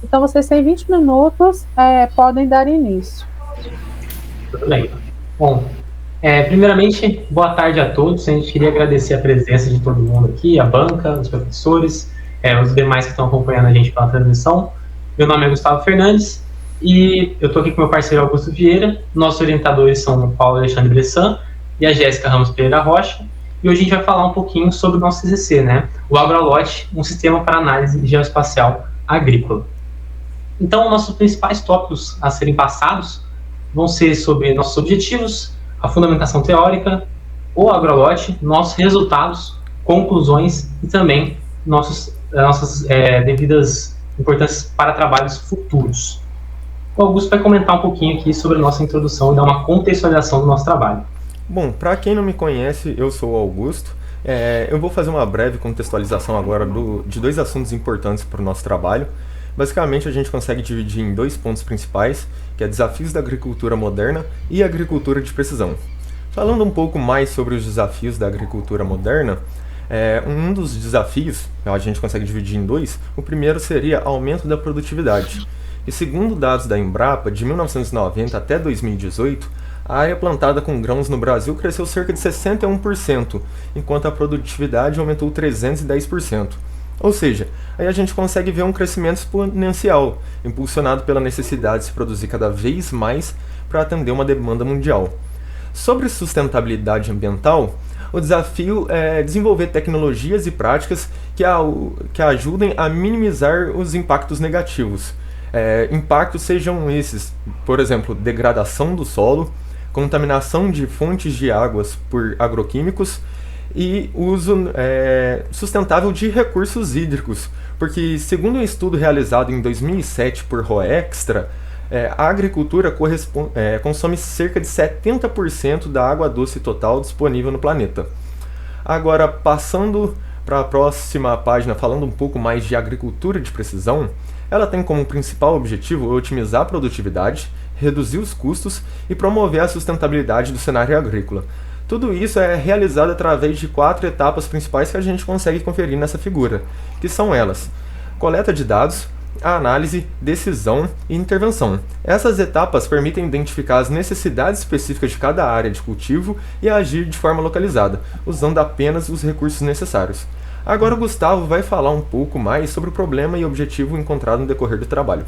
Então, vocês têm 20 minutos, podem dar início. Tudo bem. Bom, primeiramente, boa tarde a todos. A gente queria agradecer a presença de todo mundo aqui, a banca, os professores, os demais que estão acompanhando a gente pela transmissão. Meu nome é Gustavo Fernandes e eu estou aqui com meu parceiro Augusto Vieira. Nossos orientadores são o Paulo Alexandre Bressan e a Jéssica Ramos Pereira Rocha. E hoje a gente vai falar um pouquinho sobre o nosso CCC, né? O AgroAlote, um sistema para análise geoespacial agrícola. Então, nossos principais tópicos a serem passados vão ser sobre nossos objetivos, a fundamentação teórica, o AgroAlote, nossos resultados, conclusões e também nossas devidas importâncias para trabalhos futuros. O Augusto vai comentar um pouquinho aqui sobre a nossa introdução e dar uma contextualização do nosso trabalho. Bom, para quem não me conhece, eu sou o Augusto. Eu vou fazer uma breve contextualização agora de dois assuntos importantes para o nosso trabalho. Basicamente, a gente consegue dividir em dois pontos principais, que é desafios da agricultura moderna e agricultura de precisão. Falando um pouco mais sobre os desafios da agricultura moderna, um dos desafios, a gente consegue dividir em dois, o primeiro seria aumento da produtividade. E segundo dados da Embrapa, de 1990 até 2018, a área plantada com grãos no Brasil cresceu cerca de 61%, enquanto a produtividade aumentou 310%. Ou seja, aí a gente consegue ver um crescimento exponencial, impulsionado pela necessidade de se produzir cada vez mais para atender uma demanda mundial. Sobre sustentabilidade ambiental, o desafio é desenvolver tecnologias e práticas que ajudem a minimizar os impactos negativos. Impactos sejam esses, por exemplo, degradação do solo, contaminação de fontes de águas por agroquímicos, e uso sustentável de recursos hídricos, porque segundo um estudo realizado em 2007 por Roextra, a agricultura consome cerca de 70% da água doce total disponível no planeta. Agora, passando para a próxima página, falando um pouco mais de agricultura de precisão, ela tem como principal objetivo otimizar a produtividade, reduzir os custos e promover a sustentabilidade do cenário agrícola. Tudo isso é realizado através de 4 etapas principais que a gente consegue conferir nessa figura, que são elas: coleta de dados, a análise, decisão e intervenção. Essas etapas permitem identificar as necessidades específicas de cada área de cultivo e agir de forma localizada, usando apenas os recursos necessários. Agora o Gustavo vai falar um pouco mais sobre o problema e objetivo encontrado no decorrer do trabalho.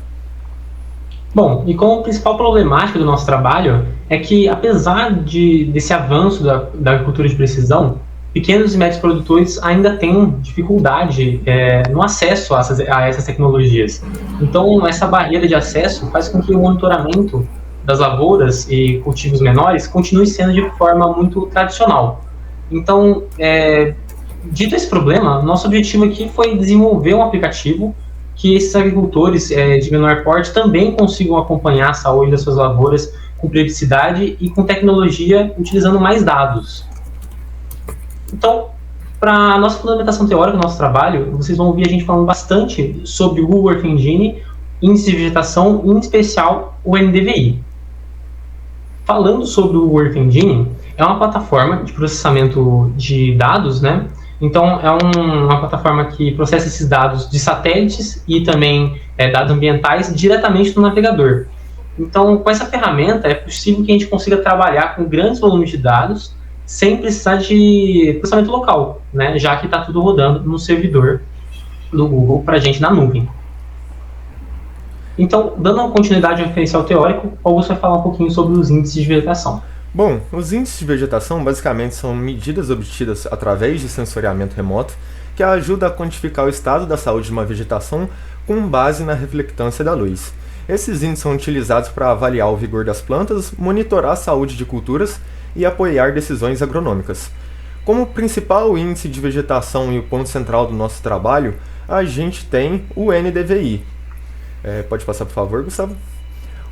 Bom, e como principal problemática do nosso trabalho é que, apesar desse avanço da agricultura de precisão, pequenos e médios produtores ainda têm dificuldade no acesso a essas tecnologias. Então, essa barreira de acesso faz com que o monitoramento das lavouras e cultivos menores continue sendo de forma muito tradicional. Então, dito esse problema, nosso objetivo aqui foi desenvolver um aplicativo que esses agricultores de menor porte também consigam acompanhar a saúde das suas lavouras com periodicidade e com tecnologia utilizando mais dados. Então, para a nossa fundamentação teórica do nosso trabalho, vocês vão ouvir a gente falando bastante sobre o Google Earth Engine, índice de vegetação e, em especial, o NDVI. Falando sobre o Google Earth Engine, é uma plataforma de processamento de dados, né? Então, é uma plataforma que processa esses dados de satélites e também dados ambientais diretamente no navegador. Então, com essa ferramenta, é possível que a gente consiga trabalhar com grandes volumes de dados sem precisar de processamento local, né? Já que está tudo rodando no servidor do Google para a gente na nuvem. Então, dando uma continuidade ao referencial teórico, o Augusto vai falar um pouquinho sobre os índices de vegetação. Bom, os índices de vegetação basicamente são medidas obtidas através de sensoriamento remoto que ajudam a quantificar o estado da saúde de uma vegetação com base na reflectância da luz. Esses índices são utilizados para avaliar o vigor das plantas, monitorar a saúde de culturas e apoiar decisões agronômicas. Como principal índice de vegetação e o ponto central do nosso trabalho, a gente tem o NDVI. Pode passar, por favor, Gustavo?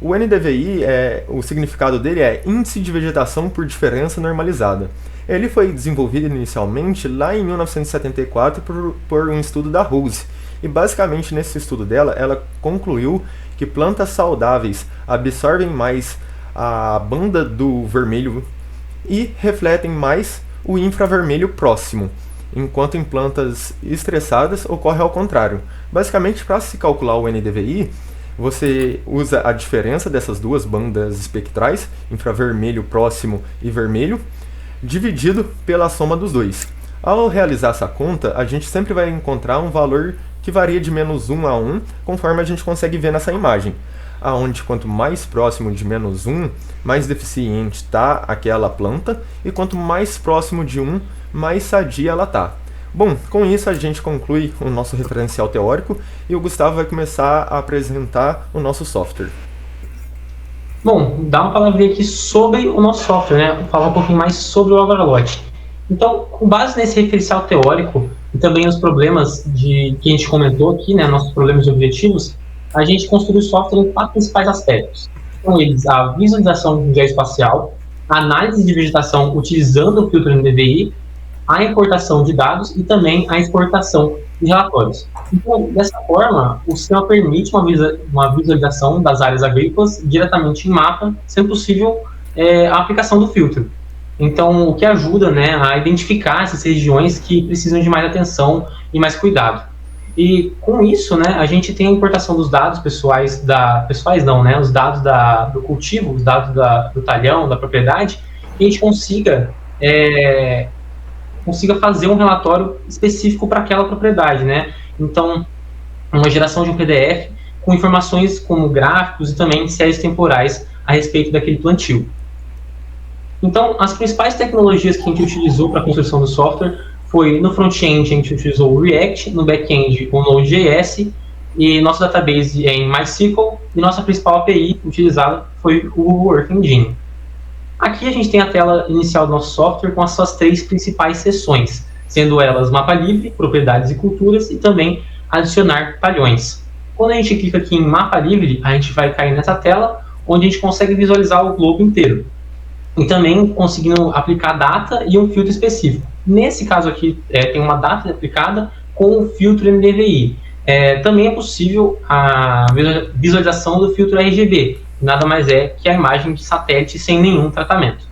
O NDVI, o significado dele é Índice de Vegetação por Diferença Normalizada. Ele foi desenvolvido inicialmente lá em 1974 por um estudo da Rose. E basicamente nesse estudo dela, ela concluiu que plantas saudáveis absorvem mais a banda do vermelho e refletem mais o infravermelho próximo. enquanto em plantas estressadas ocorre ao contrário. Basicamente, para se calcular o NDVI, você usa a diferença dessas duas bandas espectrais, infravermelho próximo e vermelho, dividido pela soma dos dois. Ao realizar essa conta, a gente sempre vai encontrar um valor que varia de -1 a 1, conforme a gente consegue ver nessa imagem, aonde quanto mais próximo de -1, mais deficiente está aquela planta, e quanto mais próximo de 1, mais sadia ela está. Bom, com isso a gente conclui o nosso referencial teórico e o Gustavo vai começar a apresentar o nosso software. Bom, dá uma palavrinha aqui sobre o nosso software, né? Falar um pouquinho mais sobre o Agrolot. Então, com base nesse referencial teórico e também os problemas que a gente comentou aqui, né, nossos problemas e objetivos, a gente construiu o software em 4 principais aspectos. São eles a visualização geoespacial, a análise de vegetação utilizando o filtro NDVI, a importação de dados e também a exportação de relatórios. Então, dessa forma, o sistema permite uma visualização das áreas agrícolas diretamente em mapa, sendo possível a aplicação do filtro. Então, o que ajuda, né, a identificar essas regiões que precisam de mais atenção e mais cuidado. E com isso, né, a gente tem a importação dos dados pessoais os dados do cultivo, os dados do talhão, da propriedade, e a gente consiga fazer um relatório específico para aquela propriedade, né? Então, uma geração de um PDF com informações como gráficos e também séries temporais a respeito daquele plantio. Então, as principais tecnologias que a gente utilizou para a construção do software foi no front-end a gente utilizou o React, no back-end o Node.js e nosso database é em MySQL e nossa principal API utilizada foi o Google Earth Engine. Aqui a gente tem a tela inicial do nosso software com as suas 3 principais seções, sendo elas mapa livre, propriedades e culturas e também adicionar talhões. Quando a gente clica aqui em mapa livre, a gente vai cair nessa tela onde a gente consegue visualizar o globo inteiro. E também conseguindo aplicar data e um filtro específico. Nesse caso aqui, tem uma data aplicada com o filtro NDVI. Também é possível a visualização do filtro RGB, nada mais é que a imagem de satélite sem nenhum tratamento.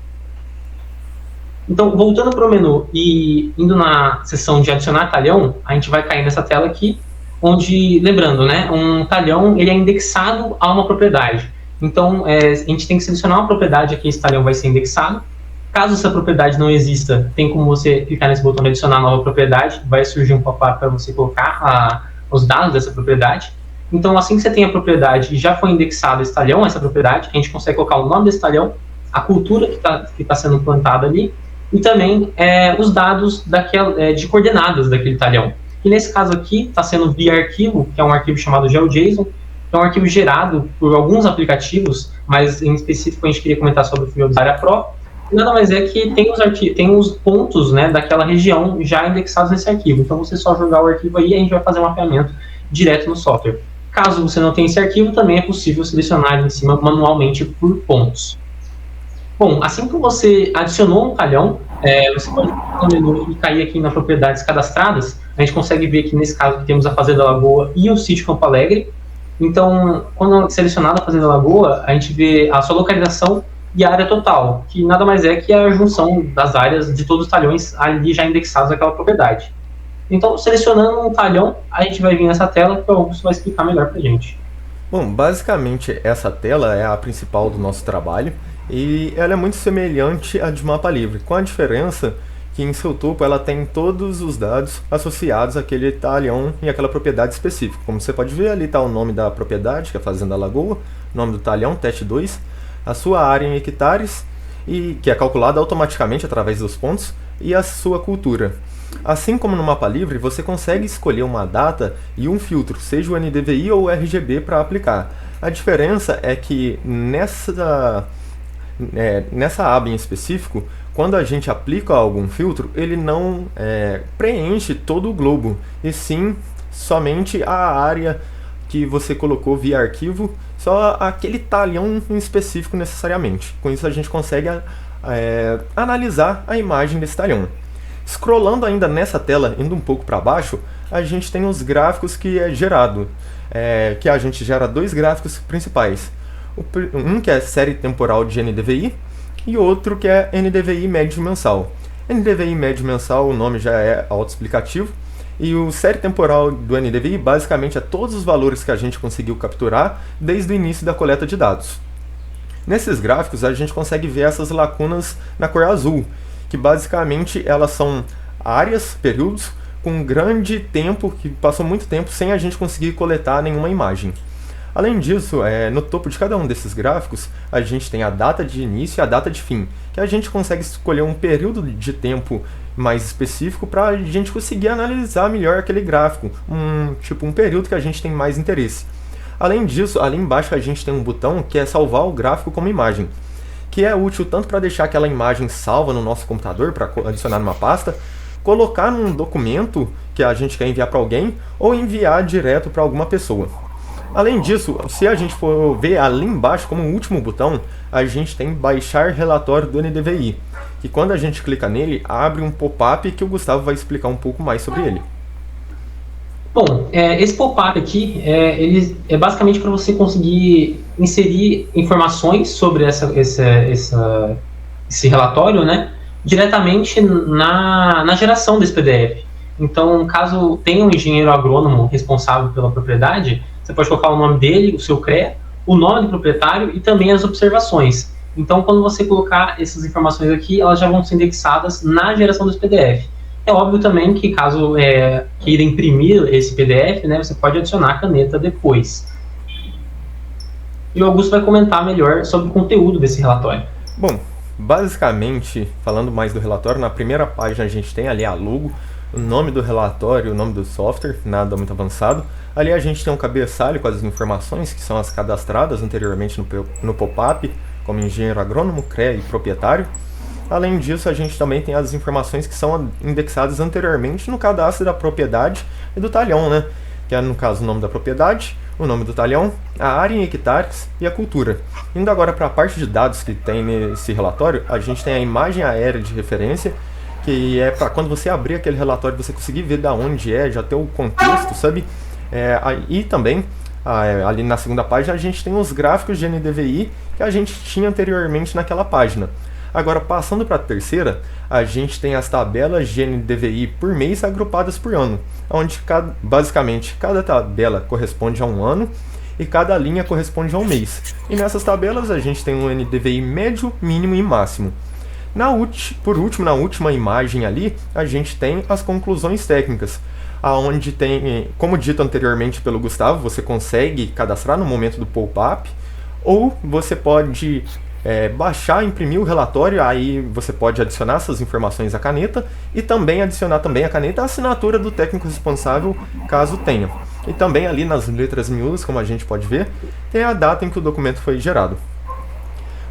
Então, voltando para o menu e indo na seção de adicionar talhão, a gente vai cair nessa tela aqui, onde, lembrando, né, um talhão ele é indexado a uma propriedade. Então, a gente tem que selecionar uma propriedade que esse talhão vai ser indexado. Caso essa propriedade não exista, tem como você clicar nesse botão de adicionar nova propriedade, vai surgir um pop-up para você colocar os dados dessa propriedade. Então, assim que você tem a propriedade e já foi indexado esse talhão, essa propriedade, a gente consegue colocar o nome desse talhão, a cultura que tá sendo plantada ali, e também os dados de coordenadas daquele talhão. E nesse caso aqui, está sendo via arquivo, que é um arquivo chamado GeoJSON, que é um arquivo gerado por alguns mas em específico a gente queria comentar sobre o FieldData Pro. Nada mais é que tem os pontos, né, daquela região já indexados nesse arquivo. Então, você só jogar o arquivo aí e a gente vai fazer um mapeamento direto no software. Caso você não tenha esse arquivo, também é possível selecionar em cima manualmente por pontos. Bom, assim que você adicionou um talhão, você pode clicar no menu e cair aqui nas propriedades cadastradas. A gente consegue ver que nesse caso temos a Fazenda Lagoa e o sítio Campo Alegre. Então, quando selecionada a Fazenda Lagoa, a gente vê a sua localização e a área total, que nada mais é que a junção das áreas de todos os talhões ali já indexados naquela propriedade. Então, selecionando um talhão, a gente vai vir nessa tela que o Augusto vai explicar melhor para a gente. Bom, basicamente essa tela é a principal do nosso trabalho e ela é muito semelhante à de mapa livre, com a diferença que em seu topo ela tem todos os dados associados àquele talhão e àquela propriedade específica. Como você pode ver, ali está o nome da propriedade, que é a Fazenda Lagoa, o nome do talhão, teste 2, a sua área em hectares, e que é calculada automaticamente através dos pontos, e a sua cultura. Assim como no mapa livre, você consegue escolher uma data e um filtro, seja o NDVI ou o RGB, para aplicar. A diferença é que nessa aba em específico, quando a gente aplica algum filtro, ele não preenche todo o globo, e sim somente a área que você colocou via arquivo, só aquele talhão em específico necessariamente. Com isso a gente consegue analisar a imagem desse talhão. Scrollando ainda nessa tela, indo um pouco para baixo, a gente tem os gráficos que é gerado, que a gente gera 2 gráficos principais. Um que é série temporal de NDVI e outro que é NDVI médio mensal. NDVI médio mensal, o nome já é autoexplicativo. E o série temporal do NDVI basicamente é todos os valores que a gente conseguiu capturar desde o início da coleta de dados. Nesses gráficos a gente consegue ver essas lacunas na cor azul, que basicamente elas são áreas, períodos, com grande tempo, que passou muito tempo sem a gente conseguir coletar nenhuma imagem. Além disso, no topo de cada um desses gráficos, a gente tem a data de início e a data de fim, que a gente consegue escolher um período de tempo mais específico para a gente conseguir analisar melhor aquele gráfico, um período que a gente tem mais interesse. Além disso, ali embaixo a gente tem um botão que é salvar o gráfico como imagem, que é útil tanto para deixar aquela imagem salva no nosso computador, para adicionar numa pasta, colocar num documento que a gente quer enviar para alguém, ou enviar direto para alguma pessoa. Além disso, se a gente for ver ali embaixo como último botão, a gente tem baixar relatório do NDVI, que quando a gente clica nele, abre um pop-up que o Gustavo vai explicar um pouco mais sobre ele. Bom, esse pop-up aqui ele é basicamente para você conseguir inserir informações sobre esse relatório, né, diretamente na geração desse PDF. Então, caso tenha um engenheiro agrônomo responsável pela propriedade, você pode colocar o nome dele, o seu CREA, o nome do proprietário e também as observações. Então, quando você colocar essas informações aqui, elas já vão ser indexadas na geração desse PDF. É óbvio também que caso queira imprimir esse PDF, né, você pode adicionar a caneta depois. E o Augusto vai comentar melhor sobre o conteúdo desse relatório. Bom, basicamente, falando mais do relatório, na primeira página a gente tem ali a logo, o nome do relatório, o nome do software, nada muito avançado. Ali a gente tem um cabeçalho com as informações que são as cadastradas anteriormente no pop-up, como engenheiro agrônomo, CREA e proprietário. Além disso, a gente também tem as informações que são indexadas anteriormente no cadastro da propriedade e do talhão, né? Que é, no caso, o nome da propriedade, o nome do talhão, a área em hectares e a cultura. Indo agora para a parte de dados que tem nesse relatório, a gente tem a imagem aérea de referência, que é para quando você abrir aquele relatório você conseguir ver da onde já ter o contexto, sabe? E também, ali na segunda página, a gente tem os gráficos de NDVI que a gente tinha anteriormente naquela página. Agora, passando para a terceira, a gente tem as tabelas de NDVI por mês agrupadas por ano, onde basicamente cada tabela corresponde a um ano e cada linha corresponde a um mês. E nessas tabelas a gente tem um NDVI médio, mínimo e máximo. Por último, na última imagem ali, a gente tem as conclusões técnicas, aonde tem, como dito anteriormente pelo Gustavo, você consegue cadastrar no momento do pop-up, ou você pode baixar, imprimir o relatório, aí você pode adicionar essas informações à caneta e também adicionar também à caneta a assinatura do técnico responsável, caso tenha. E também ali nas letras miúdas, como a gente pode ver, tem a data em que o documento foi gerado.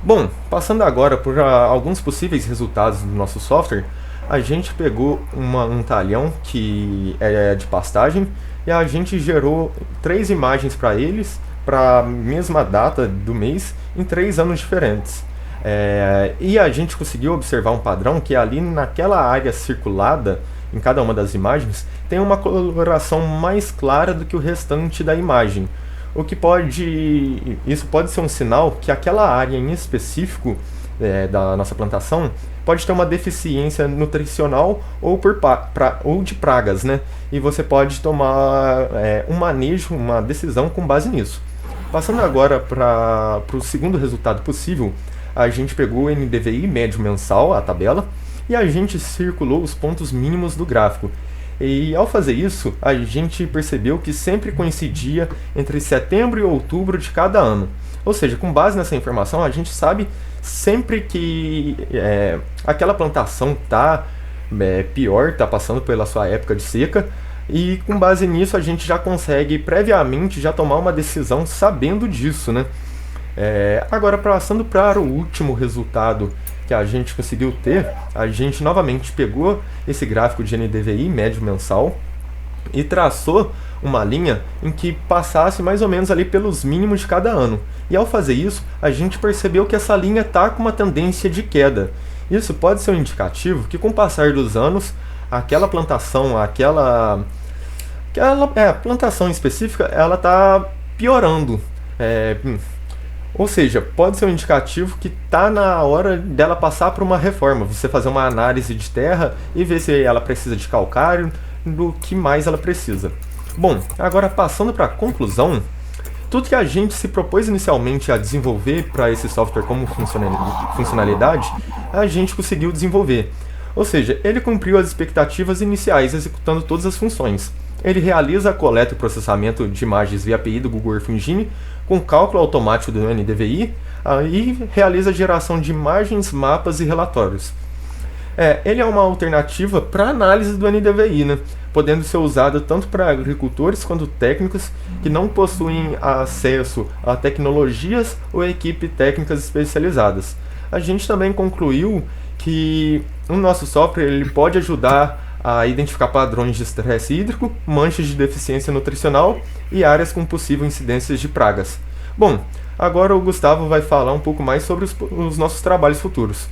Bom, passando agora por alguns possíveis resultados do nosso software, a gente pegou um talhão que é de pastagem e a gente gerou 3 imagens para eles, para a mesma data do mês, em 3 anos diferentes. E a gente conseguiu observar um padrão que ali naquela área circulada, em cada uma das imagens, tem uma coloração mais clara do que o restante da imagem. Isso pode ser um sinal que aquela área em específico da nossa plantação pode ter uma deficiência nutricional ou de pragas, né? E você pode tomar um manejo, uma decisão com base nisso. Passando agora para o segundo resultado possível, a gente pegou o NDVI médio mensal, a tabela, e a gente circulou os pontos mínimos do gráfico. E ao fazer isso, a gente percebeu que sempre coincidia entre setembro e outubro de cada ano. Ou seja, com base nessa informação, a gente sabe sempre que aquela plantação está pior, está passando pela sua época de seca, e com base nisso a gente já consegue previamente já tomar uma decisão sabendo disso, né? Agora, passando para o último resultado que a gente conseguiu ter, a gente novamente pegou esse gráfico de NDVI médio mensal e traçou uma linha em que passasse mais ou menos ali pelos mínimos de cada ano. E ao fazer isso, a gente percebeu que essa linha está com uma tendência de queda. Isso pode ser um indicativo que com o passar dos anos, aquela plantação, aquela plantação específica, ela está piorando. Ou seja, pode ser um indicativo que está na hora dela passar por uma reforma, você fazer uma análise de terra e ver se ela precisa de calcário, do que mais ela precisa. Bom, agora passando para a conclusão, tudo que a gente se propôs inicialmente a desenvolver para esse software como funcionalidade, a gente conseguiu desenvolver. Ou seja, ele cumpriu as expectativas iniciais executando todas as funções. Ele realiza a coleta e processamento de imagens via API do Google Earth Engine, com cálculo automático do NDVI, e realiza a geração de imagens, mapas e relatórios. Ele é uma alternativa para análise do NDVI, né? Podendo ser usado tanto para agricultores quanto técnicos que não possuem acesso a tecnologias ou equipe técnicas especializadas. A gente também concluiu que o nosso software ele pode ajudar a identificar padrões de estresse hídrico, manchas de deficiência nutricional e áreas com possível incidências de pragas. Bom, agora o Gustavo vai falar um pouco mais sobre os nossos trabalhos futuros.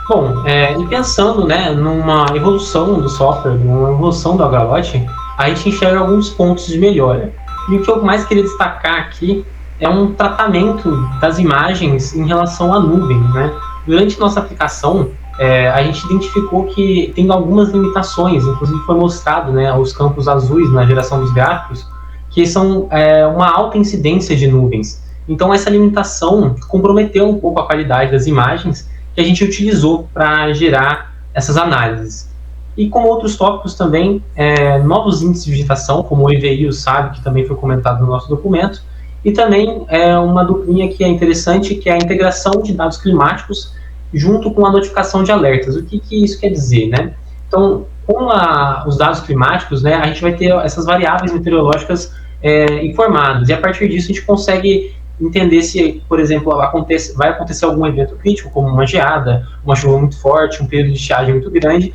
Bom, e pensando, né, numa evolução do software, numa evolução do Agralote, a gente enxerga alguns pontos de melhora. E o que eu mais queria destacar aqui é um tratamento das imagens em relação à nuvem, né? Durante nossa aplicação, a gente identificou que tem algumas limitações, inclusive foi mostrado, né, os campos azuis na geração dos gráficos, que são uma alta incidência de nuvens. Então essa limitação comprometeu um pouco a qualidade das imagens que a gente utilizou para gerar essas análises. E como outros tópicos também, novos índices de vegetação, como o EVI e o SAB, que também foi comentado no nosso documento, e também uma duplinha que é interessante, que é a integração de dados climáticos junto com a notificação de alertas. O que isso quer dizer, né? Então, com os dados climáticos, né, a gente vai ter essas variáveis meteorológicas informadas, e a partir disso a gente consegue entender se, por exemplo, vai acontecer algum evento crítico, como uma geada, uma chuva muito forte, um período de estiagem muito grande,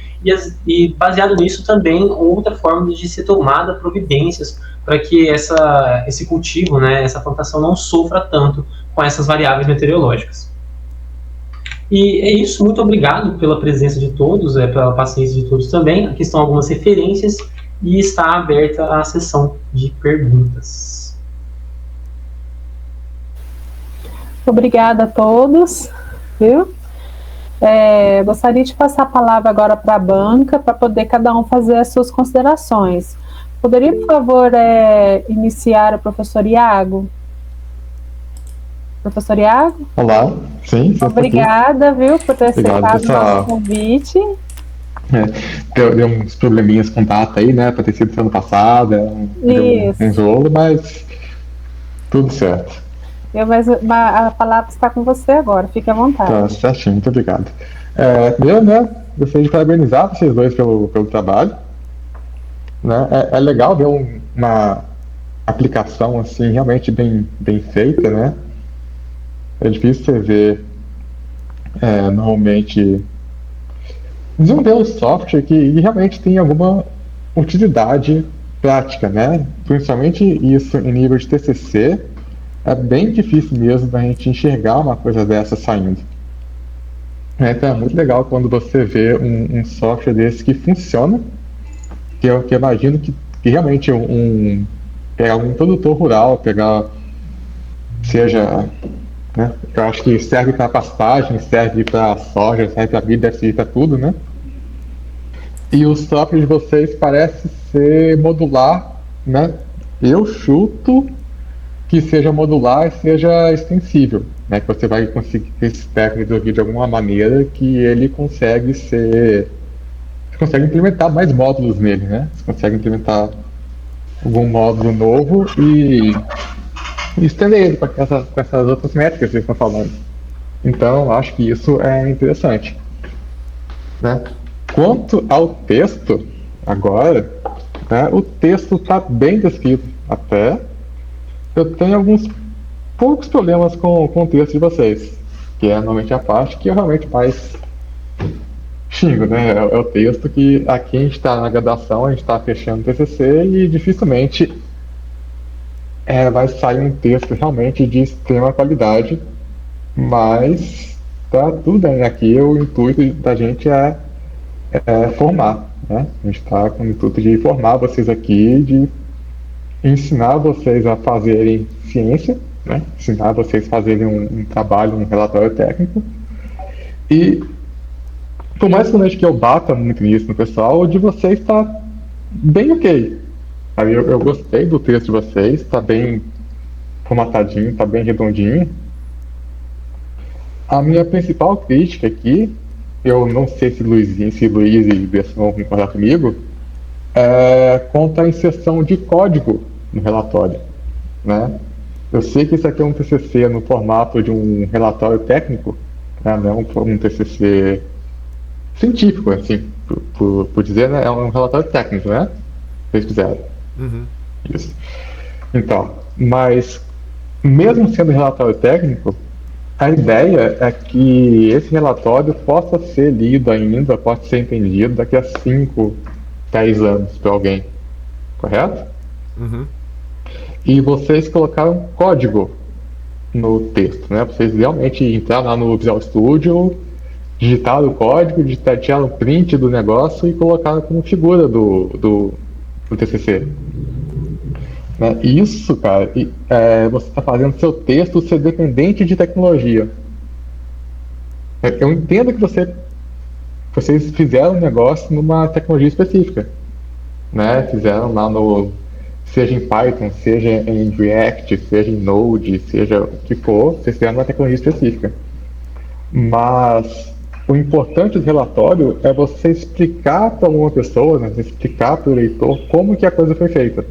e baseado nisso também outra forma de ser tomada providências para que esse cultivo, né, essa plantação não sofra tanto com essas variáveis meteorológicas. E é isso, muito obrigado pela presença de todos, pela paciência de todos também. Aqui estão algumas referências e está aberta a sessão de perguntas. Obrigada a todos, viu? Gostaria de passar a palavra agora para a banca, para poder cada um fazer as suas considerações. Poderia, por favor, iniciar o professor Iago? Professor Iago? Olá, sim. Obrigada, viu, por ter aceitado o nosso convite. Deu uns probleminhas com data aí, né, para ter sido ano passado, deu um enjoo, mas tudo certo. Mas a palavra está com você agora, fique à vontade. Tá certinho, muito obrigado. Primeiro, né, gostaria de parabenizar vocês dois pelo trabalho. Né? É legal ver uma aplicação assim, realmente bem feita, né? É difícil você ver, normalmente, desenvolver um software que realmente tem alguma utilidade prática, né? Principalmente isso em nível de TCC, é bem difícil mesmo da gente enxergar uma coisa dessa saindo. Então é muito legal quando você vê um software desse que funciona, que eu imagino que realmente pegar um produtor rural, seja, né, eu acho que serve para pastagem, serve para soja, serve para milho, deve servir para tudo, né? E o software de vocês parece ser modular, né? Eu chuto que seja modular e seja extensível, né? Que você vai conseguir resolver de alguma maneira que ele consegue ser... Você consegue implementar mais módulos nele, né? Você consegue implementar algum módulo novo e estender ele com essas outras métricas que vocês estão falando. Então, acho que isso é interessante. Né? Quanto ao texto, agora, né, o texto está bem descrito até. Eu tenho alguns poucos problemas com o texto de vocês, que é normalmente a parte que eu realmente mais xingo, né? É o texto que aqui a gente está na graduação, a gente está fechando o TCC e dificilmente vai sair um texto realmente de extrema qualidade, mas tá tudo bem. Aqui o intuito da gente é formar, né? A gente está com o intuito de formar vocês aqui, de ensinar vocês a fazerem ciência, né? Ensinar vocês a fazerem um trabalho, um relatório técnico. E por mais que eu bata muito nisso no pessoal, o de vocês está bem ok. Aí eu gostei do texto de vocês, está bem formatadinho, está bem redondinho. A minha principal crítica aqui, eu não sei se Luiz e Besson vão concordar comigo, é quanto à inserção de código no relatório, né? Eu sei que isso aqui é um TCC no formato de um relatório técnico, né? Não é um TCC científico, assim, por dizer, né? É um relatório técnico, né? Vocês fizeram. Uhum. Isso. Então, mas mesmo sendo relatório técnico, a ideia é que esse relatório possa ser lido ainda, possa ser entendido daqui a 5, 10 anos por alguém, correto? Uhum. E vocês colocaram código no texto, né? Vocês realmente entraram lá no Visual Studio, digitaram o código, tiraram o print do negócio e colocaram como figura do TCC. Né? Isso, cara, você está fazendo seu texto ser dependente de tecnologia. Eu entendo que vocês fizeram um negócio numa tecnologia específica, né? Fizeram lá seja em Python, seja em React, seja em Node, seja o que for, vocês fizeram uma tecnologia específica. Mas o importante do relatório é você explicar para alguma pessoa, né? Explicar para o leitor como que a coisa foi feita.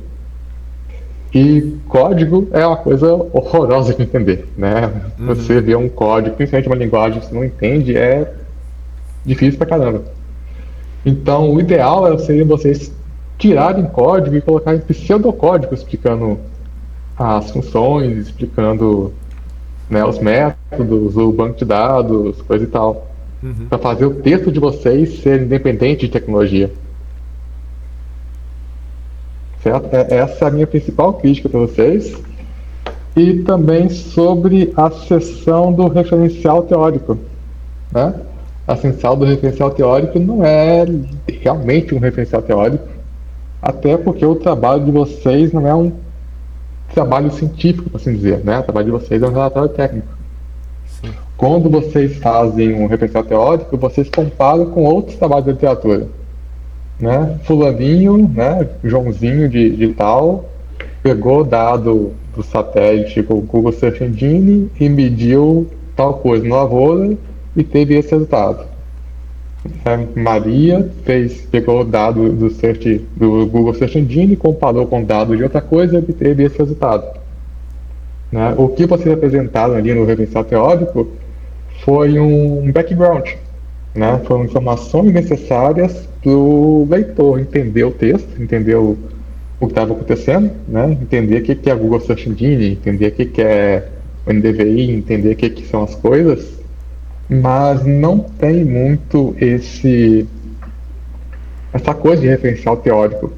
E código é uma coisa horrorosa de entender, né? Uhum. Você vê um código, principalmente uma linguagem que você não entende, é difícil pra caramba. Então, o ideal seria vocês tirarem código e colocarem pseudocódigo explicando as funções, explicando, né, os métodos, o banco de dados, coisa e tal. Uhum. Para fazer o texto de vocês ser independente de tecnologia. Certo? Essa é a minha principal crítica para vocês. E também sobre a seção do referencial teórico, né? A seção do referencial teórico não é realmente um referencial teórico, até porque o trabalho de vocês não é um trabalho científico, por assim dizer, né? O trabalho de vocês é um relatório técnico. Sim. Quando vocês fazem um referencial teórico, vocês comparam com outros trabalhos de literatura, né? Fulaninho, né? Joãozinho de tal, pegou dado do satélite com o Google Search Engine e mediu tal coisa na lavoura e teve esse resultado. Maria pegou o dado do Google Search Engine, comparou com dados de outra coisa e obteve esse resultado. Né? O que vocês apresentaram ali no referencial teórico foi um background, né? Foram informações necessárias para o leitor entender o texto, entender o que estava acontecendo, né? Entender o que é a Google Search Engine, entender o que é o NDVI, entender o que são as coisas, mas não tem muito essa coisa de referencial teórico,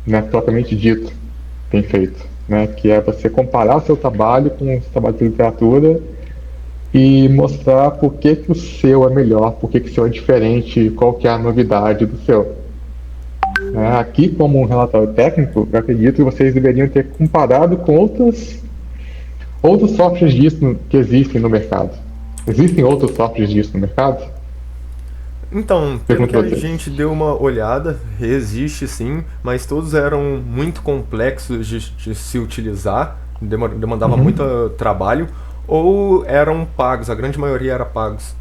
né, propriamente dito, bem feito, né, que é você comparar o seu trabalho com os trabalhos de literatura e mostrar por que o seu é melhor, por que o seu é diferente, qual que é a novidade do seu. Aqui, como um relatório técnico, eu acredito que vocês deveriam ter comparado com outros softwares disso que existem no mercado. Existem outros softwares disso no mercado? Então, pelo que a gente deu uma olhada, existe sim, mas todos eram muito complexos de se utilizar, demandava muito trabalho, ou eram pagos, a grande maioria era pagos.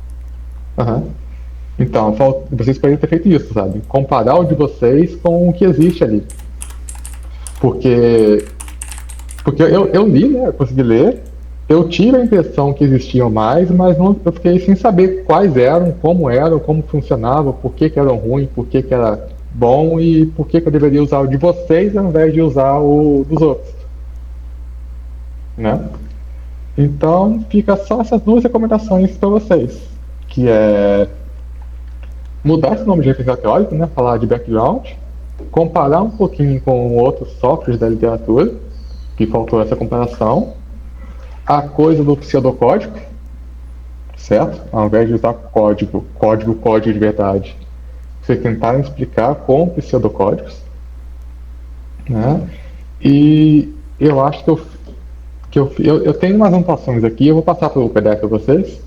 Então, vocês poderiam ter feito isso, sabe? Comparar o de vocês com o que existe ali. Porque eu li, né? Eu consegui ler, eu tive a impressão que existiam mais, mas eu fiquei sem saber quais eram, como funcionava, por que eram ruins, por que era bom e por que eu deveria usar o de vocês ao invés de usar o dos outros. Né? Então, fica só essas duas recomendações para vocês, que é mudar esse nome de referencial teórico, né? Falar de background, comparar um pouquinho com outros softwares da literatura, que faltou essa comparação, a coisa do pseudocódigo, certo? Ao invés de usar código de verdade, vocês tentaram explicar com pseudocódigos, né? E eu acho que que eu tenho umas anotações aqui, eu vou passar para o PDF para vocês,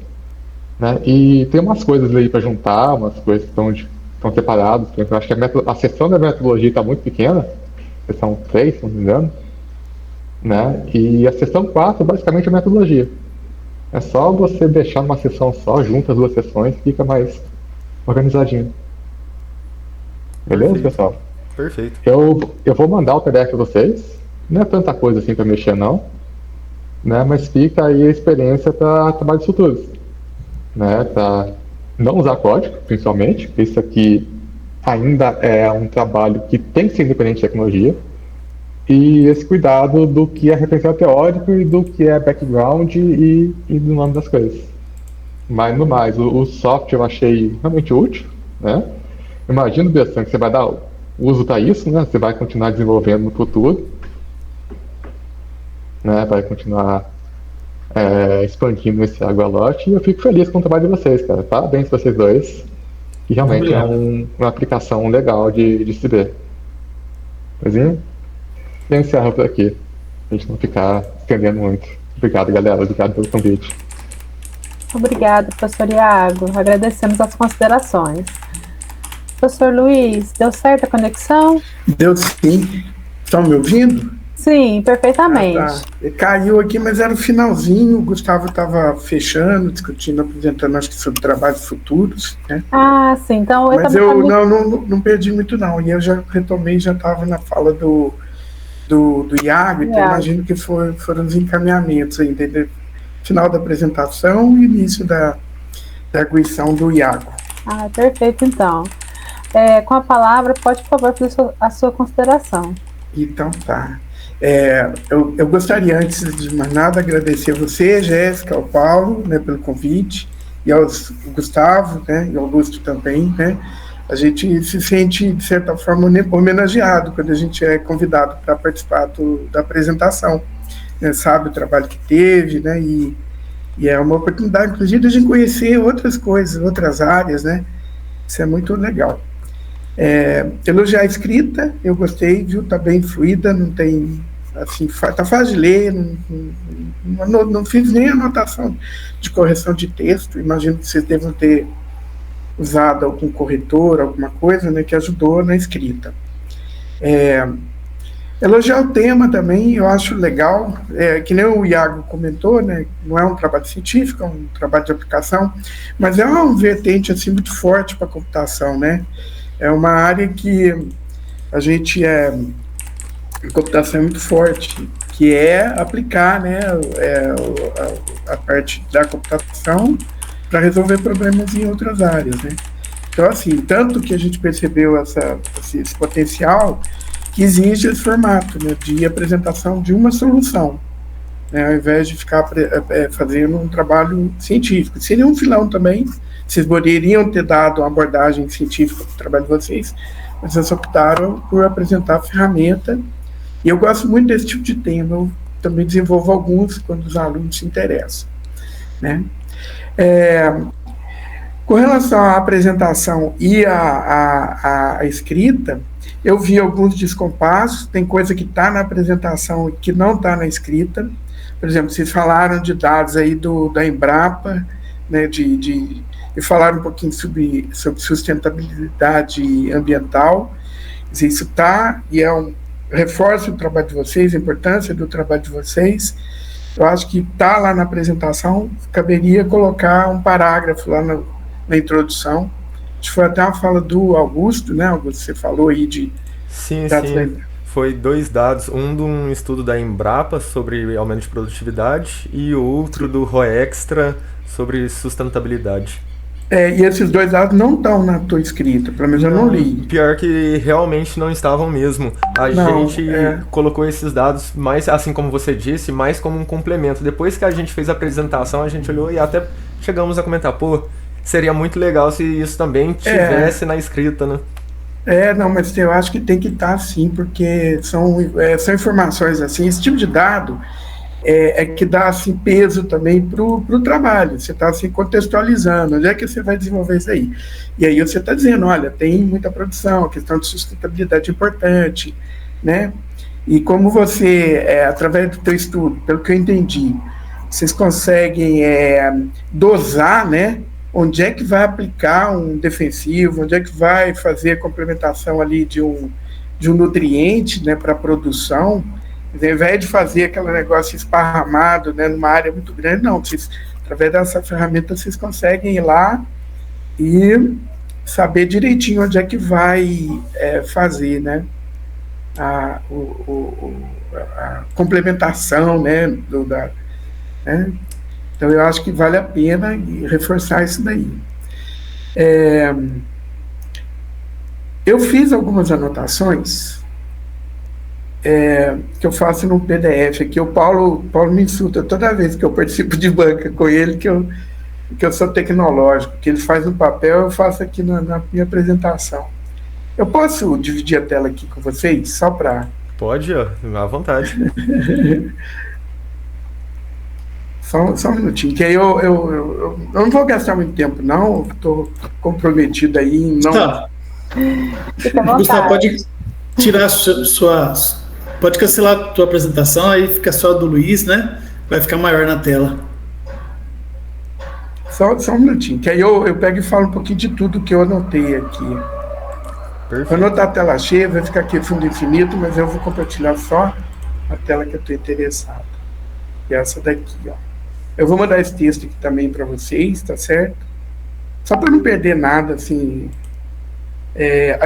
né? E tem umas coisas aí para juntar, umas coisas que estão separadas. Eu acho que a seção da metodologia está muito pequena, seção 3, se não me engano, né? E a seção 4 basicamente é metodologia. É só você deixar numa seção só, junta as duas seções, fica mais organizadinho. Beleza, Perfeito. pessoal? Perfeito. Eu vou mandar o PDF para vocês. Não é tanta coisa assim para mexer, não. Né? Mas fica aí a experiência para trabalhos futuros. Né? Para não usar código, principalmente. Isso aqui ainda é um trabalho que tem que ser independente de tecnologia. E esse cuidado do que é referencial teórico e do que é background e do nome das coisas. Mas no mais, o software eu achei realmente útil, né? Imagino, Bessan, que você vai dar uso para isso, né? Você vai continuar desenvolvendo no futuro, né? Vai continuar expandindo esse Agolote, e eu fico feliz com o trabalho de vocês, cara. Parabéns para vocês dois, que realmente é uma aplicação legal de se ver. Poisinho? Eu encerro por aqui, pra gente não ficar estendendo muito. Obrigado, galera. Obrigado pelo convite. Obrigada, professor Iago. Agradecemos as considerações. Professor Luiz, deu certo a conexão? Deu sim. Estão me ouvindo? Sim, perfeitamente. Tá. Caiu aqui, mas era o finalzinho. O Gustavo estava fechando, discutindo, apresentando, acho que sobre trabalhos futuros, né? Ah, sim. Então mas eu não perdi muito, não. E eu já retomei, já estava na fala do Iago, então imagino que foram os encaminhamentos aí, final da apresentação e início da arguição do Iago. Ah, perfeito, então. Com a palavra, pode, por favor, fazer a sua consideração. Então, tá. Eu gostaria, antes de mais nada, agradecer a você, Jéssica, ao Paulo, né, pelo convite, e ao Gustavo, né, e ao Augusto também, né. A gente se sente, de certa forma, homenageado quando a gente é convidado para participar da apresentação, né, sabe o trabalho que teve, né, e é uma oportunidade, inclusive, de a gente conhecer outras coisas, outras áreas, né, isso é muito legal. Elogiar a escrita, eu gostei, viu, tá bem fluida, não tem, assim, tá fácil de ler, não fiz nem anotação de correção de texto, imagino que vocês devam ter usado algum corretor, alguma coisa, né, que ajudou na escrita. Elogiar o tema também, eu acho legal, que nem o Iago comentou, né, não é um trabalho científico, é um trabalho de aplicação, mas é um vertente assim, muito forte para a computação, né? É uma área que a gente a computação é muito forte, que é aplicar, né, a parte da computação para resolver problemas em outras áreas, né? Então, assim, tanto que a gente percebeu esse potencial que exige esse formato, né, de apresentação de uma solução, né, ao invés de ficar fazendo um trabalho científico. Seria um filão também, vocês poderiam ter dado uma abordagem científica para o trabalho de vocês, mas vocês optaram por apresentar a ferramenta, e eu gosto muito desse tipo de tema, eu também desenvolvo alguns quando os alunos se interessam, né? Com relação à apresentação e à escrita, eu vi alguns descompassos, tem coisa que está na apresentação e que não está na escrita. Por exemplo, vocês falaram de dados aí da Embrapa, né, e falaram um pouquinho sobre sustentabilidade ambiental. Isso está, e reforça o trabalho de vocês, a importância do trabalho de vocês. Eu acho que está lá na apresentação, caberia colocar um parágrafo lá na introdução. Acho que foi até uma fala do Augusto, né, Augusto? Você falou aí de... Sim. Foi 2 dados, um de um estudo da Embrapa sobre aumento de produtividade e outro do ROExtra sobre sustentabilidade. E esses 2 dados não estão na tua escrita, pelo menos eu não li. Pior que realmente não estavam mesmo. A gente colocou esses dados, mais, assim como você disse, mais como um complemento. Depois que a gente fez a apresentação, a gente olhou e até chegamos a comentar, seria muito legal se isso também tivesse na escrita, né? Não, mas eu acho que tem que estar sim, porque são informações assim, esse tipo de dado que dá assim, peso também para o trabalho, você está assim, contextualizando, onde é que você vai desenvolver isso aí? E aí você está dizendo, olha, tem muita produção, a questão de sustentabilidade é importante, né? E como você, através do teu estudo, pelo que eu entendi, vocês conseguem dosar, né? Onde é que vai aplicar um defensivo, onde é que vai fazer a complementação ali de um nutriente, né, para a produção, ao invés de fazer aquele negócio esparramado, né, numa área muito grande, não, vocês, através dessa ferramenta vocês conseguem ir lá e saber direitinho onde é que vai fazer, né, a complementação, né, né? Então eu acho que vale a pena reforçar isso daí. Eu fiz algumas anotações que eu faço no PDF aqui. O Paulo me insulta toda vez que eu participo de banca com ele, que eu sou tecnológico, que ele faz no papel, eu faço aqui na minha apresentação. Eu posso dividir a tela aqui com vocês, só para... Pode, à vontade. Só um minutinho, que aí eu não vou gastar muito tempo, não, estou comprometido aí em não... Tá. Gustavo, pode tirar pode cancelar a tua apresentação, aí fica só a do Luiz, né? Vai ficar maior na tela. Só um minutinho, que aí eu pego e falo um pouquinho de tudo que eu anotei aqui. Perfeito. Vou anotar a tela cheia, vai ficar aqui fundo infinito, mas eu vou compartilhar só a tela que eu estou interessado. E essa daqui, ó. Eu vou mandar esse texto aqui também para vocês, tá certo? Só para não perder nada, assim...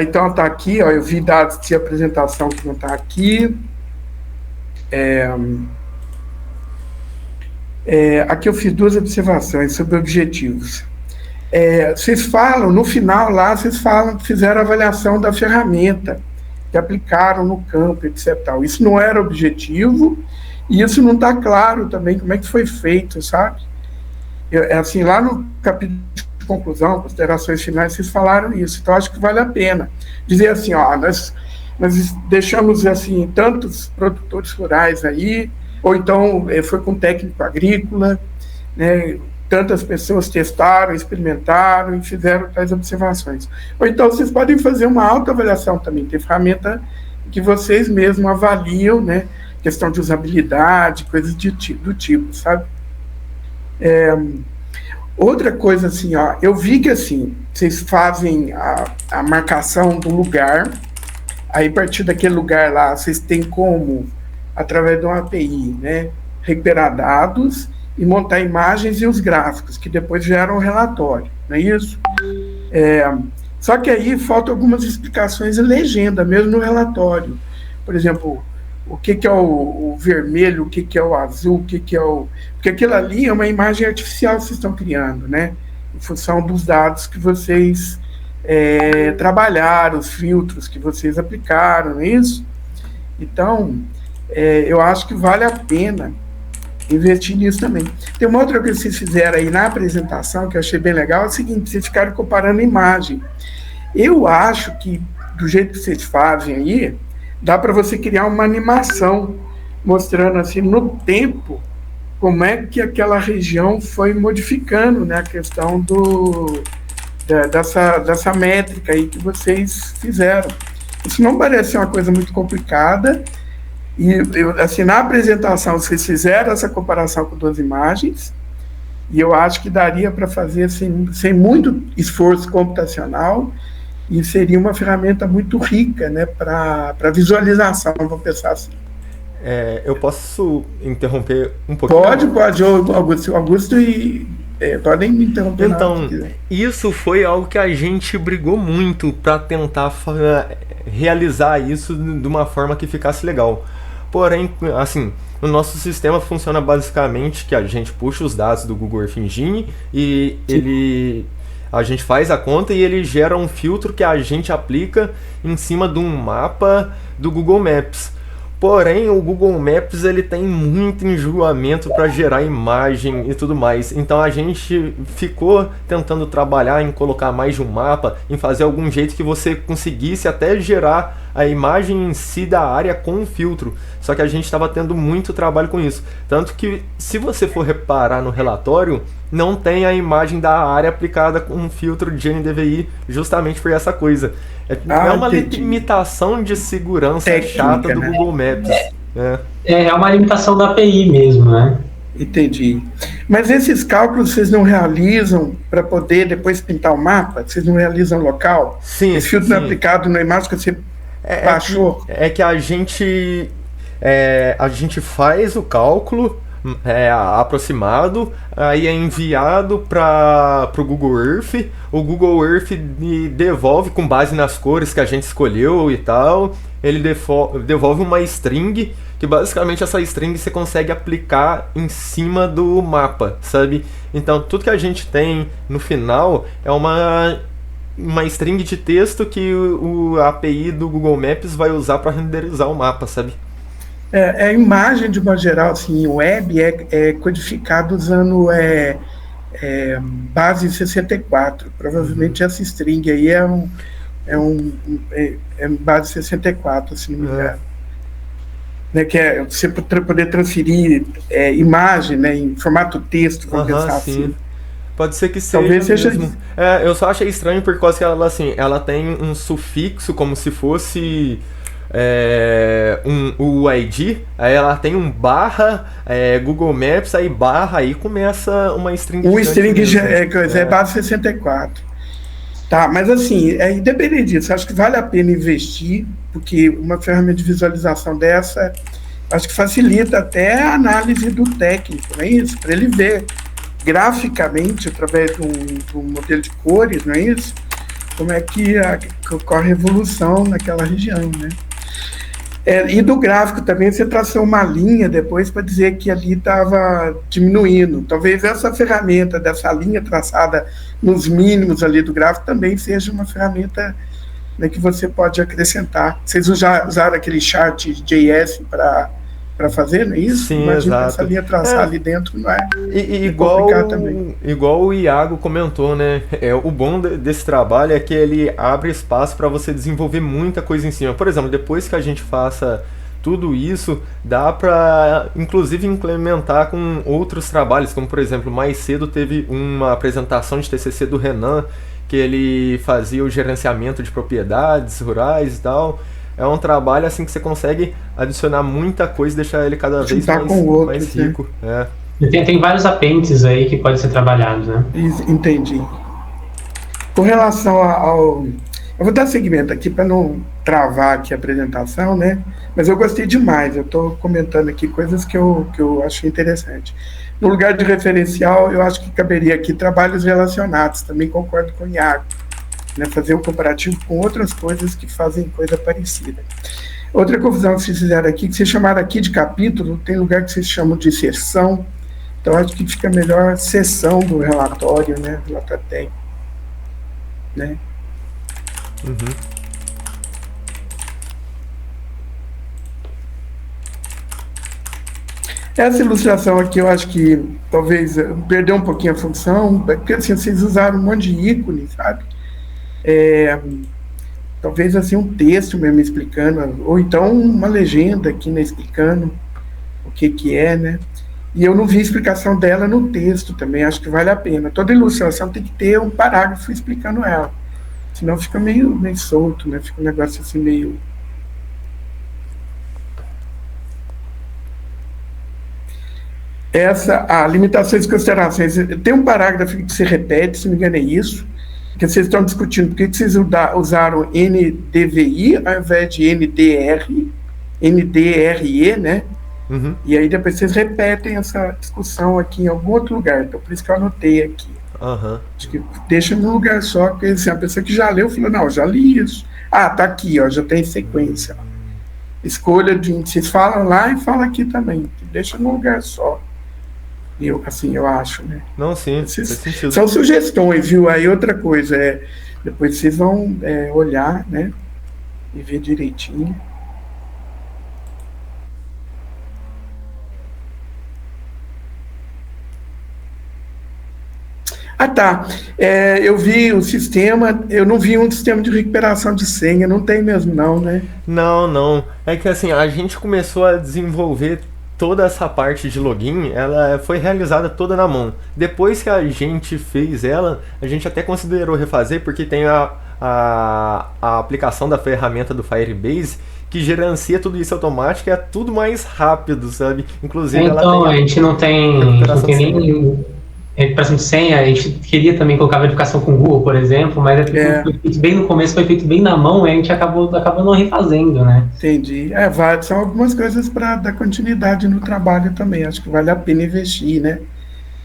então está aqui, ó, eu vi dados de apresentação que não está aqui. Aqui eu fiz 2 observações sobre objetivos. Vocês falam, no final lá, fizeram a avaliação da ferramenta, que aplicaram no campo, etc. Isso não era objetivo, e isso não está claro também como é que foi feito, sabe? Assim, lá no capítulo de conclusão, considerações finais, vocês falaram isso, então acho que vale a pena dizer assim, ó, nós deixamos assim tantos produtores rurais aí, ou então foi com técnico agrícola, né, tantas pessoas testaram, experimentaram e fizeram tais observações. Ou então vocês podem fazer uma autoavaliação também, tem ferramenta que vocês mesmos avaliam, né, questão de usabilidade, coisas do tipo, sabe? Outra coisa, assim, ó, eu vi que, assim, vocês fazem a marcação do lugar, aí a partir daquele lugar lá, vocês têm como, através de uma API, né, recuperar dados e montar imagens e os gráficos, que depois geram um relatório, não é isso? Só que aí faltam algumas explicações e legenda, mesmo no relatório. Por exemplo, o que é o vermelho, o que é o azul, o que é o... Porque aquilo ali é uma imagem artificial que vocês estão criando, né? Em função dos dados que vocês trabalharam, os filtros que vocês aplicaram, não é isso? Então, eu acho que vale a pena investir nisso também. Tem uma outra coisa que vocês fizeram aí na apresentação, que eu achei bem legal, é o seguinte, vocês ficaram comparando a imagem. Eu acho que, do jeito que vocês fazem aí, dá para você criar uma animação mostrando assim no tempo como é que aquela região foi modificando, né, a questão dessa métrica aí que vocês fizeram. Isso não parece ser uma coisa muito complicada e assim, na apresentação vocês fizeram essa comparação com 2 imagens e eu acho que daria para fazer sem muito esforço computacional. E seria uma ferramenta muito rica, né, para visualização, vamos pensar assim. Eu posso interromper um pouquinho? Pode, Augusto podem me interromper. Então, isso foi algo que a gente brigou muito para tentar realizar isso de uma forma que ficasse legal. Porém, assim, o nosso sistema funciona basicamente que a gente puxa os dados do Google Earth Engine e a gente faz a conta e ele gera um filtro que a gente aplica em cima de um mapa do Google Maps. Porém, o Google Maps ele tem muito enjoamento para gerar imagem e tudo mais. Então a gente ficou tentando trabalhar em colocar mais de um mapa, em fazer algum jeito que você conseguisse até gerar a imagem em si da área com um filtro. Só que a gente estava tendo muito trabalho com isso. Tanto que, se você for reparar no relatório, não tem a imagem da área aplicada com um filtro de NDVI, justamente por essa coisa. É uma limitação de segurança técnica, chata do Google Maps. É uma limitação da API mesmo, né? Entendi. Mas esses cálculos vocês não realizam para poder depois pintar o mapa? Vocês não realizam local? Sim. Esse filtro não é aplicado na imagem que você baixou? É que a gente faz o cálculo aproximado, aí é enviado para o Google Earth. O Google Earth devolve com base nas cores que a gente escolheu e tal. Ele devolve uma string, que basicamente essa string você consegue aplicar em cima do mapa, sabe? Então tudo que a gente tem no final é uma string de texto que a API do Google Maps vai usar para renderizar o mapa, sabe? A imagem, de uma geral, assim, web é codificado usando base 64. Provavelmente essa string aí é base 64, se não me engano. Né, que é você poder transferir imagem, né, em formato texto, vamos pensar assim. Pode ser que seja. Talvez seja mesmo. Eu só achei estranho por causa que ela tem um sufixo como se fosse o ID, aí ela tem um barra Google Maps, aí barra, aí começa uma string. Um string é base 64. Tá, mas assim, independente disso, acho que vale a pena investir, porque uma ferramenta de visualização dessa, acho que facilita até a análise do técnico, não é isso? Para ele ver graficamente, através de um modelo de cores, não é isso? Como é que ocorre a evolução naquela região, né? E do gráfico também, você traçou uma linha depois para dizer que ali estava diminuindo. Talvez essa ferramenta dessa linha traçada nos mínimos ali do gráfico também seja uma ferramenta, né, que você pode acrescentar. Vocês usaram aquele chart JS para fazer, não é isso? Sim, imagina exato. Essa linha traçar ali dentro não é igual o Iago comentou, né? O bom desse trabalho é que ele abre espaço para você desenvolver muita coisa em cima. Por exemplo, depois que a gente faça tudo isso, dá para inclusive implementar com outros trabalhos, como por exemplo, mais cedo teve uma apresentação de TCC do Renan, que ele fazia o gerenciamento de propriedades rurais e tal. É um trabalho assim que você consegue adicionar muita coisa e deixar ele cada vez mais rico. Né? Tem vários apêndices aí que podem ser trabalhados, né? Entendi. Com relação ao... Eu vou dar seguimento aqui para não travar aqui a apresentação, né? Mas eu gostei demais. Eu estou comentando aqui coisas que eu achei interessante. No lugar de referencial, eu acho que caberia aqui trabalhos relacionados. Também concordo com o Iago. Né, fazer o comparativo com outras coisas que fazem coisa parecida. Outra confusão que vocês fizeram aqui, que vocês chamaram aqui de capítulo, tem lugar que vocês chamam de seção, então acho que fica melhor seção do relatório, né, relatório técnico. Né? Uhum. Essa ilustração aqui eu acho que talvez perdeu um pouquinho a função, porque assim, vocês usaram um monte de ícone, sabe? Talvez assim um texto mesmo explicando, ou então uma legenda aqui, né, explicando o que é, né? E eu não vi explicação dela no texto também, acho que vale a pena. Toda ilustração tem que ter um parágrafo explicando ela, senão fica meio solto, né? Fica um negócio assim meio... Limitações e considerações, tem um parágrafo que se repete, se não me engano é isso, que vocês estão discutindo por que vocês usaram NDVI ao invés de NDRE, né? Uhum. E aí depois vocês repetem essa discussão aqui em algum outro lugar, então por isso que eu anotei aqui. Uhum. Acho que deixa num lugar só, porque assim, a pessoa que já leu falou, não, já li isso. Ah, tá aqui, ó, já tem sequência. Escolha de... Vocês falam lá e falam aqui também, deixa num lugar só. Eu acho, né? Não, sim, faz sentido. São sugestões, viu? Aí outra coisa, depois vocês vão olhar, né? E ver direitinho. Ah, tá. Eu vi o sistema, eu não vi um sistema de recuperação de senha, não tem mesmo não, né? Não, não. É que assim, a gente começou a desenvolver toda essa parte de login, ela foi realizada toda na mão. Depois que a gente fez ela, a gente até considerou refazer, porque tem a aplicação da ferramenta do Firebase, que gerencia tudo isso automático, é tudo mais rápido, sabe? Inclusive então, ela tem a gente não tem nem recuperação de senha, a gente queria também colocar verificação com o Google, por exemplo, mas foi feito bem no começo, foi feito bem na mão, e a gente acabou não refazendo, né? Entendi. São algumas coisas para dar continuidade no trabalho também, acho que vale a pena investir, né?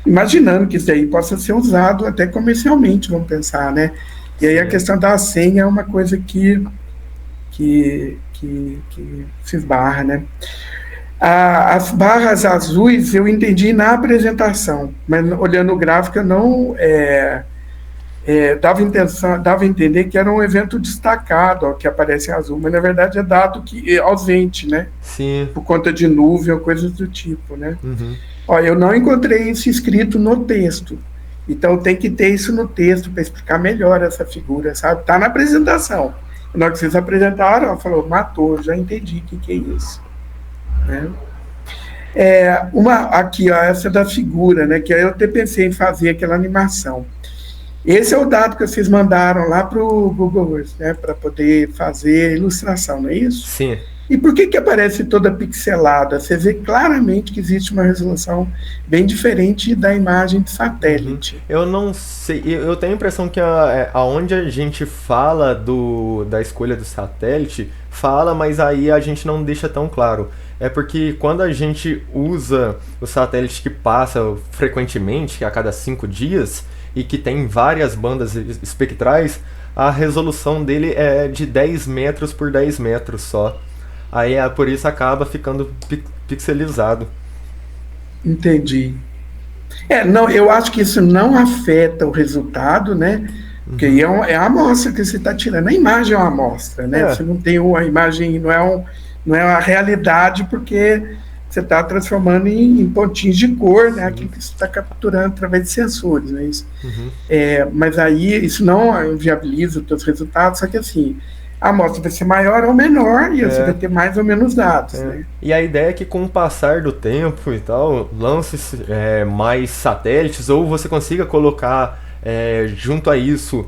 Imaginando que isso aí possa ser usado até comercialmente, vamos pensar, né? E aí a questão da senha é uma coisa que se esbarra, né? As barras azuis eu entendi na apresentação, mas olhando o gráfico eu não dava a entender que era um evento destacado, ó, que aparece em azul, mas na verdade é dado que ausente, né? Sim. Por conta de nuvem ou coisas do tipo, né? Uhum. Ó, eu não encontrei isso escrito no texto, então tem que ter isso no texto para explicar melhor essa figura, sabe? Tá na apresentação. Na hora que vocês apresentaram, ela falou, matou, já entendi o que é isso. Né? Aqui, ó, essa da figura, né? Que aí eu até pensei em fazer aquela animação. Esse é o dado que vocês mandaram lá para o Google Earth, né? Para poder fazer a ilustração, não é isso? Sim. E por que aparece toda pixelada? Você vê claramente que existe uma resolução bem diferente da imagem de satélite. Eu não sei, eu tenho a impressão que aonde a gente fala da escolha do satélite, fala, mas aí a gente não deixa tão claro. É porque quando a gente usa o satélite que passa frequentemente, que é a cada 5 dias, e que tem várias bandas espectrais, a resolução dele é de 10 metros por 10 metros só. Aí por isso acaba ficando pixelizado. Entendi. Não, eu acho que isso não afeta o resultado, né? Porque aí é a amostra que você está tirando. A imagem é uma amostra, né? Você não tem a imagem, não é a realidade, porque você está transformando em pontinhos de cor, né? Aquilo que você está capturando através de sensores, né? Isso. Mas aí isso não inviabiliza os seus resultados, só que assim, a amostra vai ser maior ou menor e você vai ter mais ou menos dados. Né? E a ideia é que com o passar do tempo e tal, lance mais satélites, ou você consiga colocar junto a isso,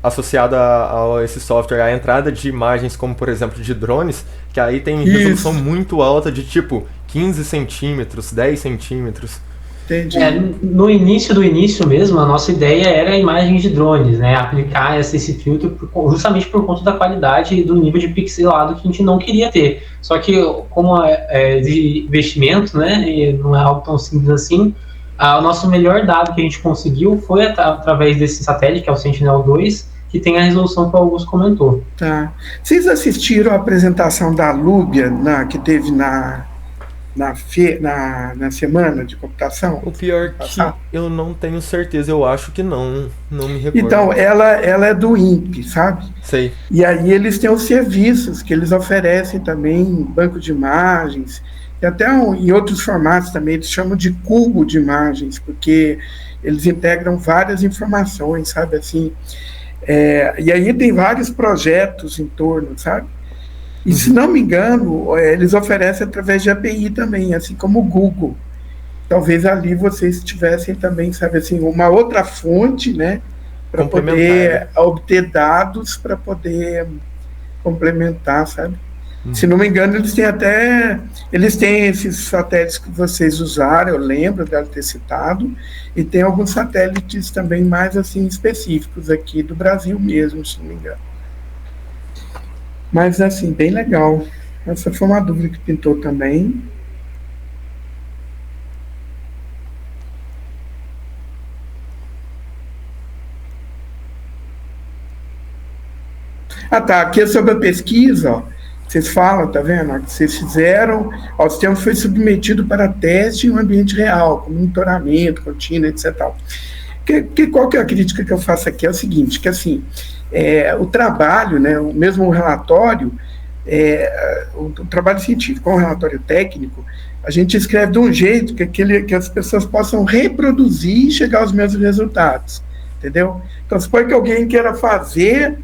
associado a esse software, a entrada de imagens como, por exemplo, de drones, que aí tem resolução muito alta de tipo 15 centímetros, 10 centímetros. Entendi. No início do início mesmo, a nossa ideia era a imagem de drones, né? Aplicar esse filtro justamente por conta da qualidade e do nível de pixelado que a gente não queria ter. Só que, como exige investimento, né? E não é algo tão simples assim, o nosso melhor dado que a gente conseguiu foi através desse satélite, que é o Sentinel-2, que tem a resolução que o Augusto comentou. Tá. Vocês assistiram a apresentação da Lúbia, que teve na semana de computação? O pior que eu não tenho certeza, eu acho que não me recordo. Então, ela é do INPE, sabe? Sei. E aí eles têm os serviços que eles oferecem também, banco de imagens, e até em outros formatos também, eles chamam de cubo de imagens, porque eles integram várias informações, sabe, assim. E aí tem vários projetos em torno, sabe? E se não me engano, eles oferecem através de API também, assim como o Google. Talvez ali vocês tivessem também, sabe assim, uma outra fonte, né? Para poder obter dados, para poder complementar, sabe? Se não me engano, eles têm esses satélites que vocês usaram, eu lembro de ter citado, e tem alguns satélites também mais assim específicos aqui do Brasil mesmo, se não me engano. Mas assim, bem legal. Essa foi uma dúvida que pintou também. Tá, aqui é sobre a pesquisa, ó. Vocês falam, tá vendo? Que vocês fizeram, o sistema foi submetido para teste em um ambiente real, com monitoramento contínuo, etc. Qual que é a crítica que eu faço aqui? É o seguinte, que assim, o trabalho, né, mesmo o relatório, o trabalho científico com o relatório técnico, a gente escreve de um jeito que as pessoas possam reproduzir e chegar aos mesmos resultados, entendeu? Então, supõe que alguém queira fazer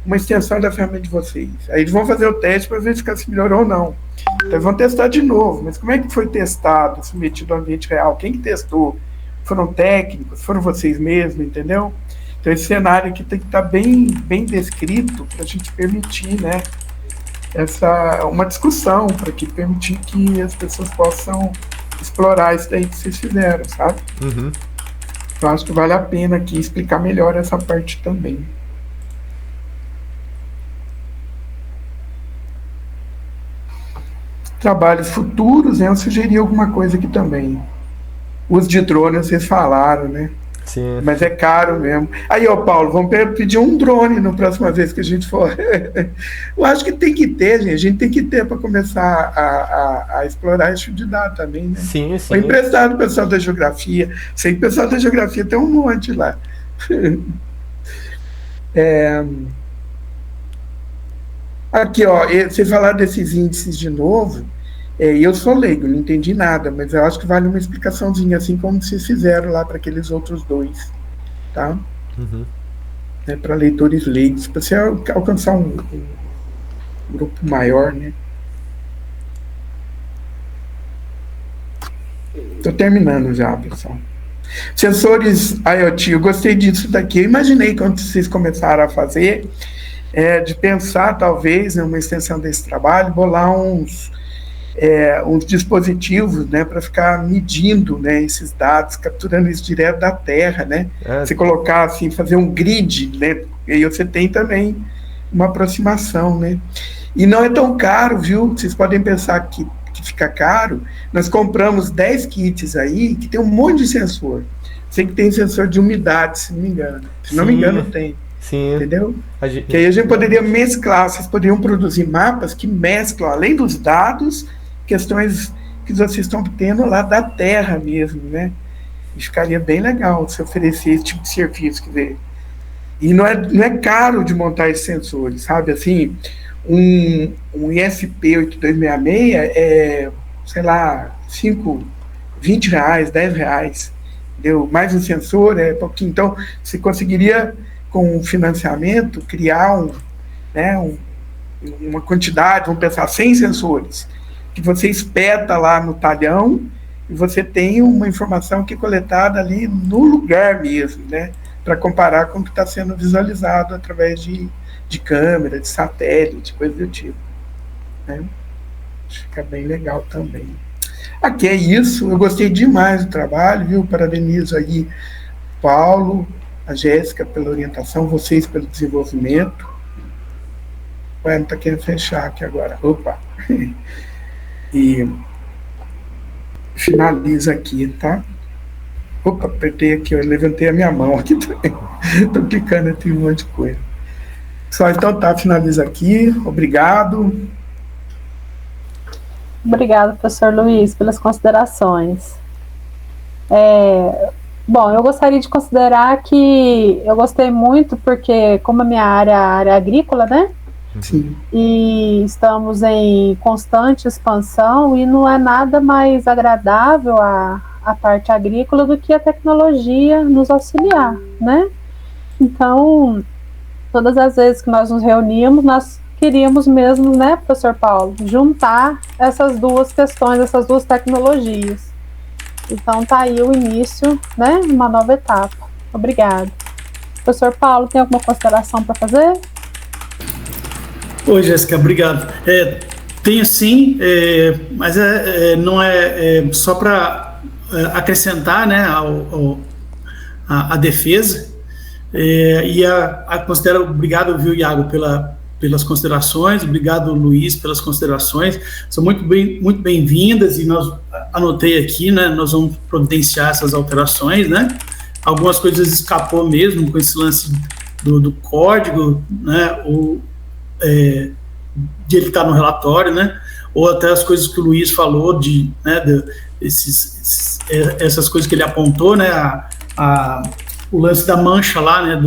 uma extensão da ferramenta de vocês. Aí eles vão fazer o teste para ver se melhorou ou não. Então, eles vão testar de novo. Mas como é que foi testado, submetido ao ambiente real? Quem que testou? Foram técnicos? Foram vocês mesmos, entendeu? Então, esse cenário aqui tem que estar bem descrito para a gente permitir, né, uma discussão, para permitir que as pessoas possam explorar isso daí que vocês fizeram, sabe? Uhum. Eu acho que vale a pena aqui explicar melhor essa parte também. Trabalhos futuros, né? Eu sugeri alguma coisa aqui também. Uso de drone, vocês falaram, né? Sim. Mas é caro mesmo. Aí, ó, Paulo, vamos pedir um drone na próxima vez que a gente for. Eu acho que tem que ter, gente. A gente tem que ter para começar a explorar esse tipo de dado também, né? Sim. Foi emprestado o pessoal da geografia. Sei que o pessoal da geografia tem um monte lá. Aqui, ó, vocês falaram desses índices de novo. Eu sou leigo, não entendi nada, mas eu acho que vale uma explicaçãozinha, assim como vocês fizeram lá para aqueles outros dois, tá? Uhum. Para leitores leigos, para você alcançar um grupo maior, né? Estou terminando já, pessoal. Sensores IoT, eu gostei disso daqui. Eu imaginei quando vocês começaram a fazer, de pensar, talvez, numa extensão desse trabalho, bolar uns dispositivos, né, para ficar medindo, né, esses dados, capturando isso direto da Terra, né? Você colocar assim, fazer um grid, né? E aí você tem também uma aproximação, né? E não é tão caro, viu? Vocês podem pensar que fica caro. Nós compramos 10 kits aí que tem um monte de sensor. Sei que tem sensor de umidade, se não me engano. Se não me engano, tem. Sim. Entendeu? Que aí a gente poderia mesclar, vocês poderiam produzir mapas que mesclam, além dos dados, questões que vocês estão tendo lá da Terra mesmo, né? E ficaria bem legal se oferecer esse tipo de serviço, quer dizer. E não é caro de montar esses sensores, sabe? Assim, um ISP8266 é, sei lá, 20 reais, 10 reais, entendeu? Mais um sensor é pouquinho. Então, você conseguiria, com o financiamento, criar uma quantidade, vamos pensar, 100 sensores, que você espeta lá no talhão e você tem uma informação que é coletada ali no lugar mesmo, né? Para comparar com o que está sendo visualizado através de câmera, de satélite, coisa do tipo, né? Fica bem legal também. Aqui é isso, eu gostei demais do trabalho, viu? Parabenizo aí Paulo, a Jéssica pela orientação, vocês pelo desenvolvimento. Ué, não está querendo fechar aqui agora. Opa! E finaliza aqui, tá? Opa, apertei aqui, eu levantei a minha mão aqui também. Estou clicando aqui um monte de coisa. Só então tá, finaliza aqui. Obrigado. Obrigada, professor Luiz, pelas considerações. Bom, eu gostaria de considerar que eu gostei muito, porque como a minha área é agrícola, né? Sim. E estamos em constante expansão e não é nada mais agradável a parte agrícola do que a tecnologia nos auxiliar, né? Então, todas as vezes que nós nos reuníamos, nós queríamos mesmo, né, professor Paulo, juntar essas duas questões, essas duas tecnologias. Então, tá aí o início, né, uma nova etapa. Obrigada. Professor Paulo, tem alguma consideração para fazer? Oi, Jéssica, obrigado. Tenho sim, mas não é só para acrescentar, né, a defesa, e considero, obrigado, viu, Iago, pelas considerações, obrigado, Luiz, pelas considerações, são muito bem-vindas, e nós anotei aqui, né, nós vamos providenciar essas alterações, né, algumas coisas escapou mesmo com esse lance do código, né, de ele estar no relatório, né, ou até as coisas que o Luiz falou, essas coisas que ele apontou, né, o lance da mancha lá, né,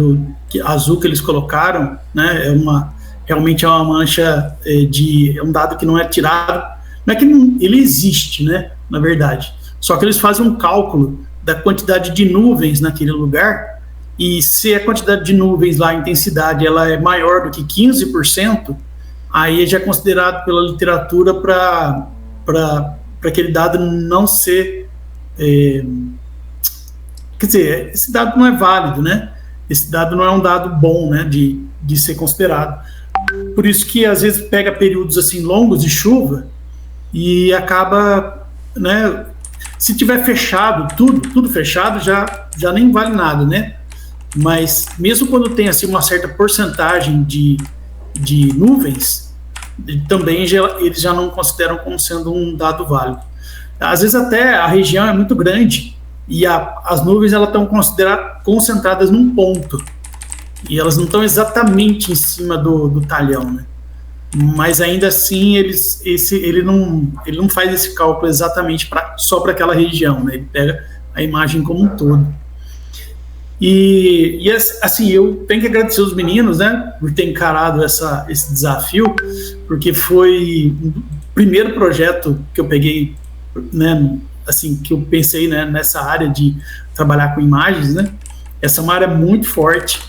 azul que eles colocaram, né, realmente é uma mancha é um dado que não é tirado não é que ele existe, né, na verdade, só que eles fazem um cálculo da quantidade de nuvens naquele lugar, e se a quantidade de nuvens lá, a intensidade, ela é maior do que 15%, aí já é considerado pela literatura para aquele dado não ser... quer dizer, esse dado não é válido, né? Esse dado não é um dado bom, né, de ser considerado. Por isso que, às vezes, pega períodos assim longos de chuva e acaba, né, se tiver fechado, tudo fechado, já nem vale nada, né? Mas mesmo quando tem assim uma certa porcentagem de nuvens, também eles já não consideram como sendo um dado válido. Às vezes até a região é muito grande e as nuvens elas estão concentradas num ponto e elas não estão exatamente em cima do talhão, né? Mas ainda assim ele não faz esse cálculo exatamente só para aquela região, né? Ele pega a imagem como um todo. E assim, eu tenho que agradecer os meninos, né, por ter encarado esse desafio, porque foi o primeiro projeto que eu peguei, né, assim, que eu pensei, né, nessa área de trabalhar com imagens, né. Essa é uma área muito forte,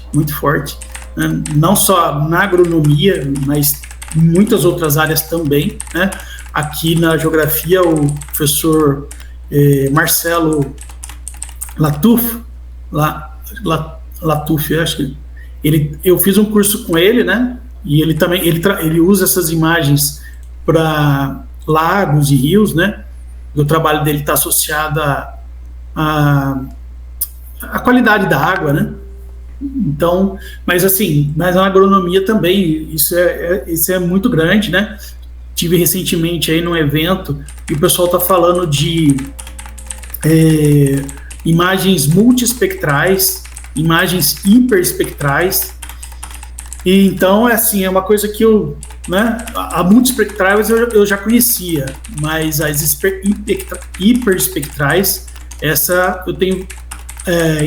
né, não só na agronomia, mas em muitas outras áreas também, né. Aqui na geografia, o professor Marcelo Latuf, Latuf, eu acho que eu fiz um curso com ele, né? E ele também ele usa essas imagens para lagos e rios, né? O trabalho dele está associado à qualidade da água, né? Então, mas na agronomia também isso é muito grande, né? Tive recentemente aí num evento e o pessoal está falando de imagens multiespectrais, imagens hiperespectrais. E então, é uma coisa que a multiespectrais eu já conhecia, mas as hiperespectrais, essa eu tenho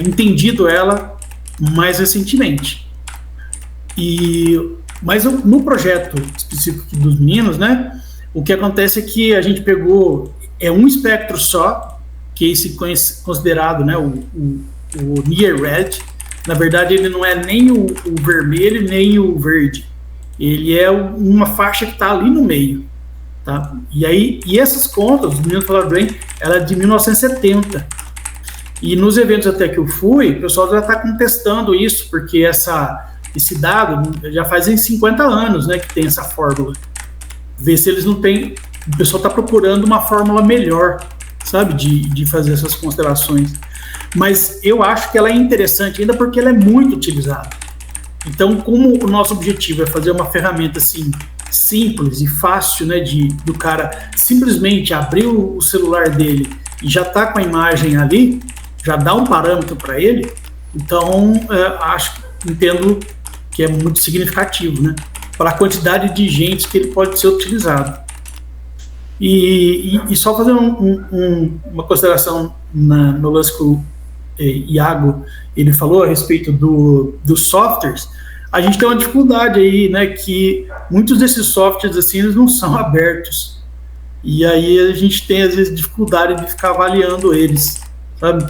entendido ela mais recentemente. Mas no projeto específico dos meninos, né, o que acontece é que a gente pegou um espectro só, que é esse considerado, né, o near red. Na verdade, ele não é nem o vermelho, nem o verde. Ele é uma faixa que está ali no meio. Tá? E essas contas, os meninos falaram bem, ela é de 1970. E nos eventos até que eu fui, o pessoal já está contestando isso, porque esse dado já fazem 50 anos, né, que tem essa fórmula. Ver se eles não têm... O pessoal está procurando uma fórmula melhor, sabe, de fazer essas considerações. Mas eu acho que ela é interessante ainda porque ela é muito utilizada. Então, como o nosso objetivo é fazer uma ferramenta assim, simples e fácil, né, do cara simplesmente abrir o celular dele e já tá com a imagem ali, já dá um parâmetro para ele, então entendo que é muito significativo, né, para a quantidade de gente que ele pode ser utilizado. E só fazer uma consideração no lance que o Iago ele falou a respeito dos softwares. A gente tem uma dificuldade aí, né, que muitos desses softwares assim, eles não são abertos, e aí a gente tem às vezes dificuldade de ficar avaliando eles, sabe?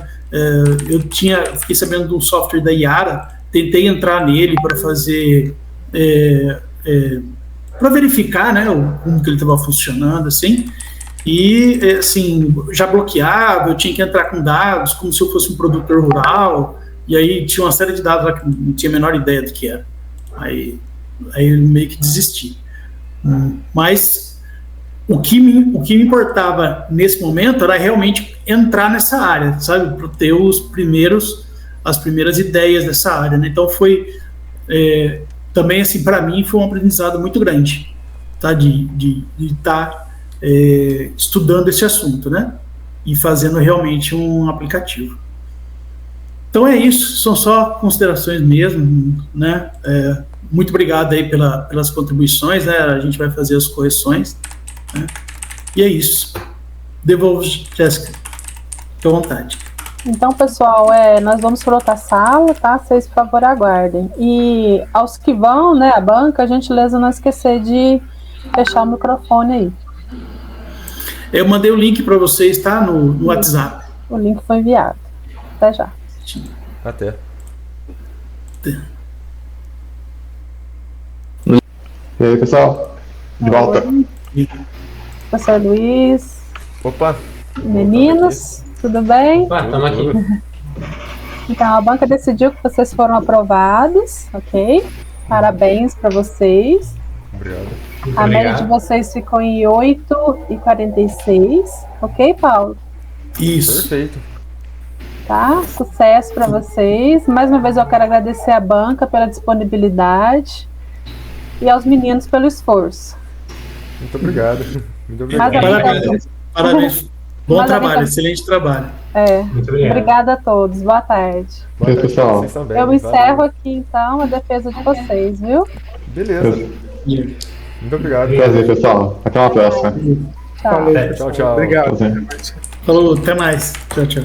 Fiquei sabendo do software da Yara, tentei entrar nele para fazer para verificar, né, como que ele estava funcionando, assim, e, assim, já bloqueava, eu tinha que entrar com dados, como se eu fosse um produtor rural, e aí tinha uma série de dados lá que não tinha a menor ideia do que era. Aí eu meio que desisti. Mas o que me importava nesse momento era realmente entrar nessa área, sabe, para ter as primeiras ideias dessa área, né? Então foi... também, assim, para mim, foi um aprendizado muito grande, tá? De estar estudando esse assunto, né? E fazendo realmente um aplicativo. Então é isso, são só considerações mesmo, né? Muito obrigado aí pelas contribuições, né? A gente vai fazer as correções, né? E é isso. Devolvo, Jéssica. Fique à vontade. Então, pessoal, nós vamos para outra sala, tá? Vocês, por favor, aguardem. E aos que vão, né, a banca, a gentileza não esquecer de fechar o microfone aí. Eu mandei o link para vocês, tá? No WhatsApp. O link foi enviado. Até já. Até. E aí, pessoal? De volta. Professor Luiz, Opa! meninos, tudo bem? Estamos aqui. Então, a banca decidiu que vocês foram aprovados, ok? Parabéns para vocês. Obrigado. Muito A média de obrigado. vocês ficou em 8,46, ok, Paulo? Isso. Perfeito. Tá? Sucesso para vocês. Mais uma vez eu quero agradecer à banca pela disponibilidade e aos meninos pelo esforço. Muito obrigado. Muito Mas obrigado. Parabéns. Parabéns. Bom Mas a trabalho, gente- excelente trabalho. Muito obrigado. Obrigada a todos. Boa tarde. Boa tarde, pessoal. vocês também. Eu encerro Valeu. aqui então a defesa de vocês, viu? Beleza. Muito obrigado. Prazer, pessoal. Até uma próxima. Tchau. Valeu, Tchau, tchau. Obrigado. Falou, até mais. Tchau, tchau.